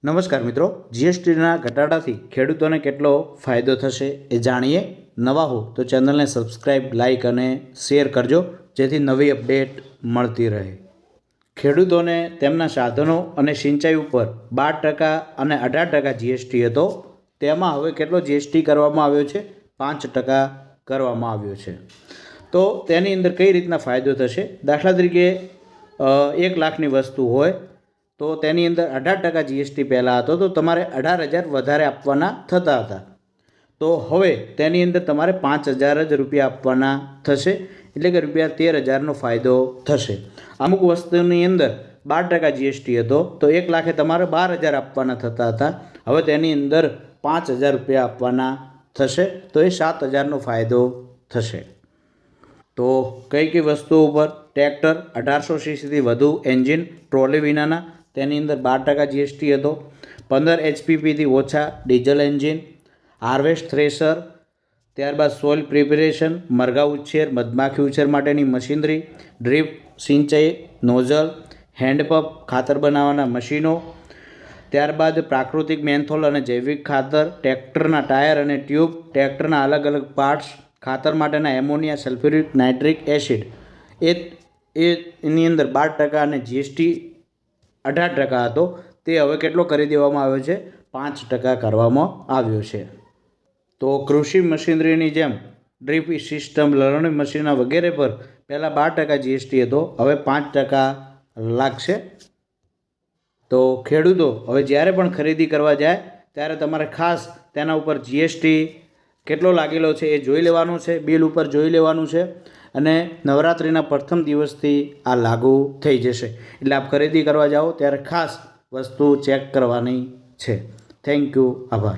નમસ્કાર મિત્રો, જીએસટીના ઘટાડાથી ખેડૂતોને કેટલો ફાયદો થશે એ જાણીએ. નવા હો તો ચેનલને સબસ્ક્રાઈબ, લાઇક અને શેર કરજો, જેથી નવી અપડેટ મળતી રહે. ખેડૂતોને તેમના સાધનો અને સિંચાઈ ઉપર 12% અને 18% જીએસટી હતો. તેમાં હવે કેટલો જીએસટી કરવામાં આવ્યો છે? 5% કરવામાં આવ્યો છે. તો તેની અંદર કઈ રીતના ફાયદો થશે? દાખલા તરીકે 1 લાખની વસ્તુ હોય તો તેની અંદર 18% જીએસટી પહેલાં હતો, તો તમારે 18,000 વધારે આપવાના થતા હતા. તો હવે તેની અંદર તમારે 5,000 જ રૂપિયા આપવાના થશે, એટલે કે રૂપિયા 13,000નો ફાયદો થશે. અમુક વસ્તુની અંદર 12% જીએસટી હતો, તો 1 લાખે તમારે 12,000 આપવાના થતા હતા. હવે તેની અંદર 5,000 રૂપિયા આપવાના થશે, તો એ 7,000નો ફાયદો થશે. તો કઈ વસ્તુઓ ઉપર? ટ્રેક્ટર 1800 સીસીથી વધુ એન્જિન ટ્રોલી વિનાના, તેની અંદર 12% જીએસટી હતો. 15 એચપીથી ઓછા ડીઝલ એન્જિન, હાર્વેસ્ટ થ્રેશર, ત્યારબાદ સોઇલ પ્રિપેરેશન, મરઘા ઉછેર, મધમાખી ઉછેર માટેની મશીનરી, ડ્રીપ સિંચાઈ નોઝલ, હેન્ડપંપ, ખાતર બનાવવાના મશીનો, ત્યારબાદ પ્રાકૃતિક મેન્થોલ અને જૈવિક ખાતર, ટ્રેક્ટરના ટાયર અને ટ્યુબ, ટ્રેક્ટરના અલગ અલગ પાર્ટ્સ, ખાતર માટેના એમોનિયા, સલ્ફ્યુરિક, નાઇટ્રિક એસિડ, એની અંદર 12% અને જીએસટી 18% હતો. તે હવે કેટલો કરી દેવામાં આવ્યો છે? 5% કરવામાં આવ્યો છે. તો કૃષિ મશીનરીની જેમ ડ્રીપ સિસ્ટમ, લણણી મશીનના વગેરે પર પહેલાં 12% જીએસટી હતો, હવે 5% લાગશે. તો ખેડૂતો હવે જ્યારે પણ ખરીદી કરવા જાય ત્યારે તમારે ખાસ તેના ઉપર જીએસટી કેટલો લાગેલો છે એ જોઈ લેવાનું છે, બિલ ઉપર જોઈ લેવાનું છે. અને નવરાત્રિના પ્રથમ દિવસથી આ લાગુ થઈ જશે, એટલે આપ ખરીદી કરવા જાઓ ત્યારે ખાસ વસ્તુ ચેક કરવાની છે. Thank you. આભાર.